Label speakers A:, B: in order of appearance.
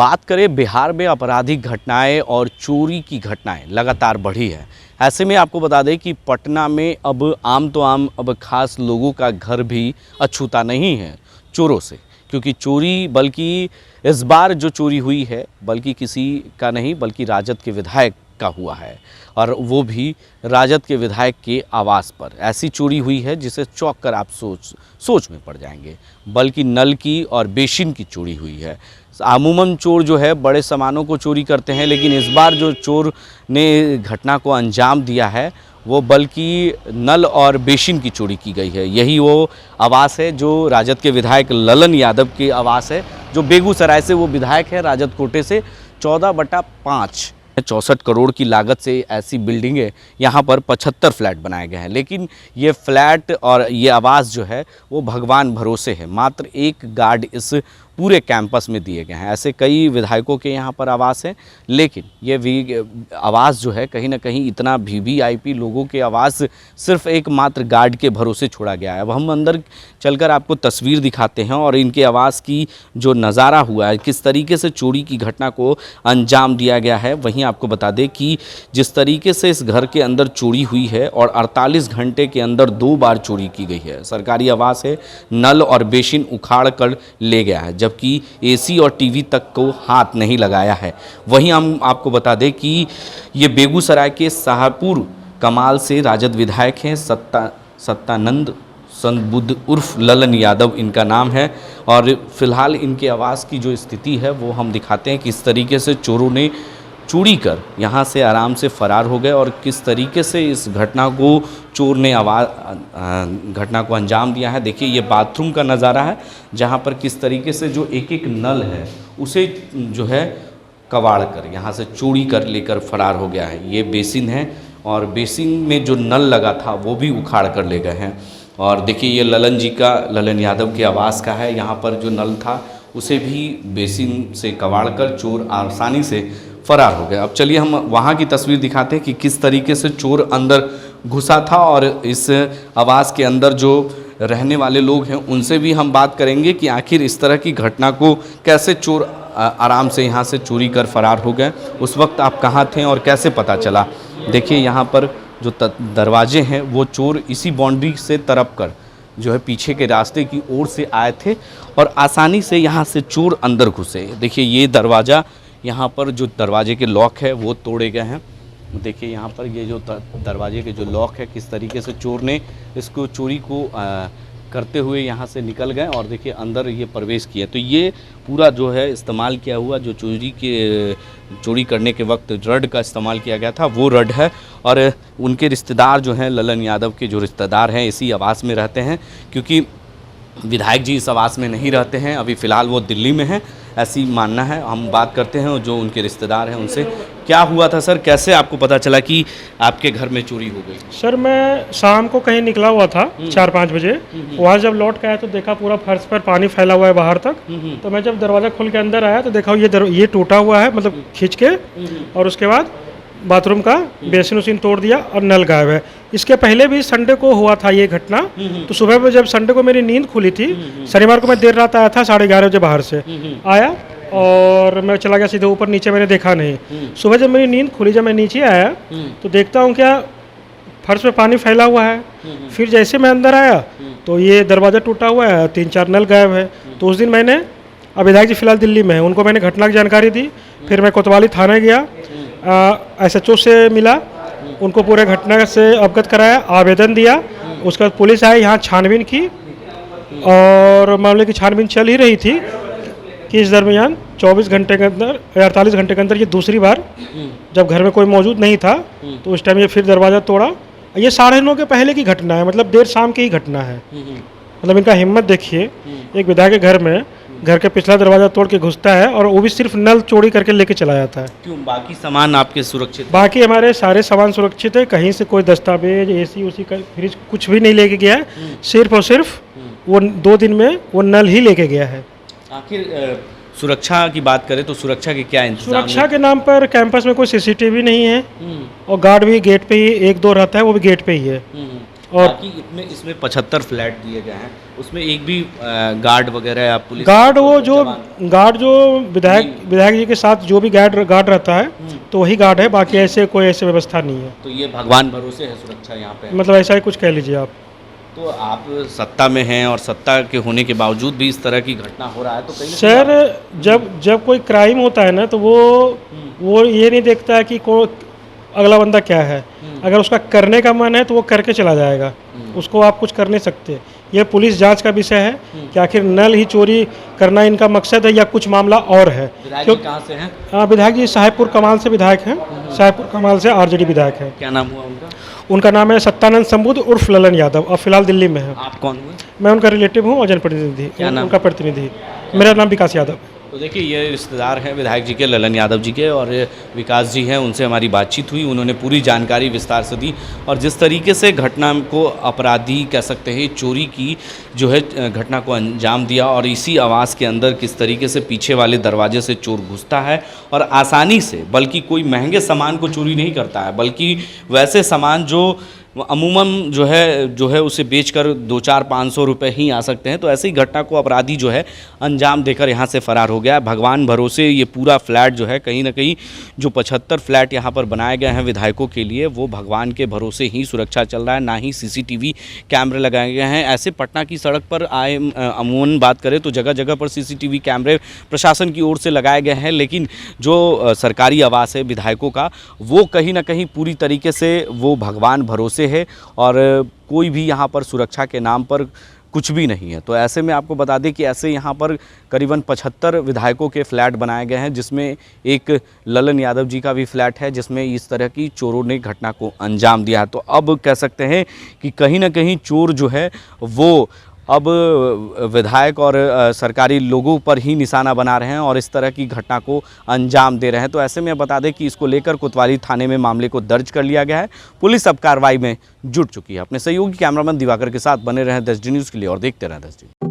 A: बात करें बिहार में आपराधिक घटनाएं और चोरी की घटनाएं लगातार बढ़ी है। ऐसे में आपको बता दें कि पटना में अब अब खास लोगों का घर भी अछूता नहीं है चोरों से, क्योंकि चोरी बल्कि इस बार जो चोरी हुई है बल्कि किसी का नहीं बल्कि राजद के विधायक का हुआ है, और वो भी राजद के विधायक के आवास पर। ऐसी चोरी हुई है जिसे चौंक कर आप सोच में पड़ जाएंगे। बल्कि नल की और बेसिन की चोरी हुई है। अमूमन चोर जो है बड़े सामानों को चोरी करते हैं, लेकिन इस बार जो चोर ने घटना को अंजाम दिया है वो बल्कि नल और बेसिन की चोरी की गई है। यही वो आवास है जो राजद के विधायक ललन यादव की आवास है, जो बेगूसराय से वो विधायक है, राजद कोटे से। 14/5 64 करोड़ की लागत से ऐसी बिल्डिंगें यहाँ पर 75 फ्लैट बनाए गए हैं। लेकिन ये फ्लैट और ये आवास जो है वो भगवान भरोसे है। मात्र एक गार्ड इस पूरे कैंपस में दिए गए हैं। ऐसे कई विधायकों के यहाँ पर आवास हैं, लेकिन ये आवास जो है कहीं ना कहीं इतना वीवीआईपी लोगों के आवास सिर्फ एक मात्र गार्ड के भरोसे छोड़ा गया है। अब हम अंदर चलकर आपको तस्वीर दिखाते हैं और इनके आवास की जो नज़ारा हुआ है, किस तरीके से चोरी की घटना को अंजाम दिया गया है। वहीं आपको बता दें कि जिस तरीके से इस घर के अंदर चोरी हुई है और 48 घंटे के अंदर 2 बार चोरी की गई है। सरकारी आवास है, नल और बेसिन उखाड़ कर ले गया है, जबकि एसी और टीवी तक को हाथ नहीं लगाया है। वहीं हम आपको बता दें कि ये बेगूसराय के शाहपुर कमाल से राजद विधायक हैं सत्तानंद संतबुद्ध उर्फ ललन यादव इनका नाम है। और फिलहाल इनके आवास की जो स्थिति है वो हम दिखाते हैं, किस तरीके से चोरों ने चोरी कर यहाँ से आराम से फरार हो गए और किस तरीके से इस घटना को चोर ने घटना को अंजाम दिया है। देखिए ये बाथरूम का नज़ारा है, जहाँ पर किस तरीके से जो एक एक नल है उसे जो है कबाड़ कर यहाँ से चोरी कर लेकर फरार हो गया है। ये बेसिन है और बेसिन में जो नल लगा था वो भी उखाड़ कर ले गए हैं। और देखिए ये ललन यादव के आवास का है। यहाँ पर जो नल था उसे भी बेसिन से कबाड़ कर चोर आसानी से फरार हो गया। अब चलिए हम वहाँ की तस्वीर दिखाते हैं कि किस तरीके से चोर अंदर घुसा था, और इस आवास के अंदर जो रहने वाले लोग हैं उनसे भी हम बात करेंगे कि आखिर इस तरह की घटना को कैसे चोर आराम से यहाँ से चोरी कर फरार हो गए। उस वक्त आप कहाँ थे और कैसे पता चला। देखिए यहाँ पर जो दरवाजे हैं वो चोर इसी बाउंड्री से तरप कर जो है पीछे के रास्ते की ओर से आए थे और आसानी से यहाँ से चोर अंदर घुसे। देखिए ये दरवाज़ा, यहाँ पर जो दरवाजे के लॉक है वो तोड़े गए हैं। देखिए यहाँ पर ये जो दरवाजे के जो लॉक है, किस तरीके से चोर ने इसको चोरी को करते हुए यहाँ से निकल गए और देखिए अंदर ये प्रवेश किया। तो ये पूरा जो है इस्तेमाल किया हुआ जो चोरी करने के वक्त रड का इस्तेमाल किया गया था वो रड है। और उनके रिश्तेदार जो हैं, ललन यादव के जो रिश्तेदार हैं, इसी आवास में रहते हैं, क्योंकि विधायक जी इस आवास में नहीं रहते हैं। अभी फ़िलहाल वो दिल्ली में हैं, ऐसी मानना है। हम बात करते हैं जो उनके रिश्तेदार हैं उनसे। क्या हुआ था सर, कैसे आपको पता चला कि आपके घर में चोरी हो गई?
B: सर मैं शाम को कहीं निकला हुआ था 4-5 बजे। वहाँ जब लौट के आया तो देखा पूरा फर्श पर पानी फैला हुआ है बाहर तक। तो मैं जब दरवाज़ा खोल के अंदर आया तो देखा ये टूटा हुआ है, मतलब खींच के, और उसके बाद बाथरूम का बेसिन उसिन तोड़ दिया और नल गायब है। इसके पहले भी संडे को हुआ था ये घटना। तो सुबह में जब संडे को मेरी नींद खुली थी, शनिवार को मैं देर रात आया था, 11:30 बजे बाहर से आया और मैं चला गया सीधे ऊपर, नीचे मैंने देखा नहीं। सुबह जब मेरी नींद खुली, जब मैं नीचे आया तो देखता हूँ क्या फर्श पे पानी फैला हुआ है। फिर जैसे मैं अंदर आया तो ये दरवाज़ा टूटा हुआ है, 3-4 नल गायब है। तो उस दिन मैंने, अब विधायक जी फिलहाल दिल्ली में है, उनको मैंने घटना की जानकारी दी। फिर मैं कोतवाली थाने गया, SHO से मिला, उनको पूरे घटना से अवगत कराया, आवेदन दिया। उसके बाद पुलिस आई, यहाँ छानबीन की और मामले की छानबीन चल ही रही थी कि इस दरमियान 24 घंटे के अंदर, 48 घंटे के अंदर ये दूसरी बार, जब घर में कोई मौजूद नहीं था तो उस टाइम ये फिर दरवाज़ा तोड़ा। ये 9:30 के पहले की घटना है, मतलब देर शाम की ही घटना है। मतलब इनका हिम्मत देखिए, एक विधायक के घर में घर के पिछला दरवाज़ा तोड़ के घुसता है और वो भी सिर्फ नल चोरी करके लेके चला जाता है।
A: क्यों, बाकी सामान आपके सुरक्षित?
B: बाकी हमारे सारे सामान सुरक्षित है, कहीं से कोई दस्तावेज, एसी उसी का फ्रिज कुछ भी नहीं लेके गया है। सिर्फ और सिर्फ वो 2 दिन में वो नल ही लेके गया है।
A: आखिर सुरक्षा की बात करें तो सुरक्षा के क्या इंतजाम?
B: सुरक्षा के नाम पर कैंपस में कोई CCTV नहीं है और गार्ड भी गेट पे ही 1-2 रहता है, वो भी गेट पे ही है। और
A: बाकी इसमें 75 फ्लैट दिए गए हैं, उसमें एक भी गार्ड वगैरह या पुलिस
B: गार्ड वो जो
A: जवान?
B: गार्ड जो विधायक जी के साथ जो भी गार्ड रहता है तो वही गार्ड है, बाकी ऐसे कोई ऐसे व्यवस्था नहीं है।
A: तो ये भगवान भरोसे है सुरक्षा यहाँ पे।
B: मतलब ऐसा ही कुछ कह लीजिए आप।
A: तो आप सत्ता में हैं और सत्ता के होने के बावजूद भी इस तरह की घटना हो रहा है, तो कहीं ना
B: सर जब कोई क्राइम होता है ना तो वो ये नहीं देखता है कि अगला बंदा क्या है। अगर उसका करने का मन है तो वो करके चला जाएगा, उसको आप कुछ कर नहीं सकते। ये पुलिस जांच का विषय है कि आखिर नल ही चोरी करना इनका मकसद है या कुछ मामला और है।
A: विधायक जी कहाँ से हैं?
B: विधायक जी साहेबपुर कमाल से विधायक हैं, साहेबपुर कमाल से आरजेडी विधायक हैं।
A: क्या नाम हुआ उनका?
B: उनका नाम है सत्यानंद संबुद्ध उर्फ ललन यादव, और फिलहाल दिल्ली में है।
A: आप कौन हुए?
B: मैं उनका रिलेटिव हूँ और जनप्रतिनिधि,
A: क्या नाम?
B: उनका प्रतिनिधि। मेरा नाम विकास यादव।
A: तो देखिए ये रिश्तेदार हैं विधायक जी के, ललन यादव जी के, और विकास जी हैं, उनसे हमारी बातचीत हुई, उन्होंने पूरी जानकारी विस्तार से दी। और जिस तरीके से घटना को अपराधी कह सकते हैं, चोरी की जो है घटना को अंजाम दिया, और इसी आवास के अंदर किस तरीके से पीछे वाले दरवाजे से चोर घुसता है और आसानी से, बल्कि कोई महंगे सामान को चोरी नहीं करता है, बल्कि वैसे सामान जो अमूमन जो है उसे बेचकर 200-500 रुपये ही आ सकते हैं। तो ऐसी घटना को अपराधी जो है अंजाम देकर यहाँ से फरार हो गया। भगवान भरोसे ये पूरा फ्लैट जो है, कहीं ना कहीं जो 75 फ्लैट यहाँ पर बनाए गए हैं विधायकों के लिए, वो भगवान के भरोसे ही सुरक्षा चल रहा है, ना ही CCTV कैमरे लगाए गए हैं। ऐसे पटना की सड़क पर आए अमूमन बात करें तो जगह जगह पर CCTV कैमरे प्रशासन की ओर से लगाए गए हैं, लेकिन जो सरकारी आवास है विधायकों का, वो कहीं ना कहीं पूरी तरीके से वो भगवान भरोसे है, और कोई भी यहाँ पर सुरक्षा के नाम पर कुछ भी नहीं है। तो ऐसे में आपको बता दें कि ऐसे यहाँ पर करीबन 75 विधायकों के फ्लैट बनाए गए हैं, जिसमें एक ललन यादव जी का भी फ्लैट है, जिसमें इस तरह की चोरों ने घटना को अंजाम दिया। तो अब कह सकते हैं कि कहीं ना कहीं चोर जो है वो अब विधायक और सरकारी लोगों पर ही निशाना बना रहे हैं और इस तरह की घटना को अंजाम दे रहे हैं। तो ऐसे में बता दें कि इसको लेकर कोतवाली थाने में मामले को दर्ज कर लिया गया है। पुलिस अब कार्रवाई में जुट चुकी है। अपने सहयोगी कैमरामैन दिवाकर के साथ बने रहें 10D न्यूज़ के लिए और देखते रहें 10D।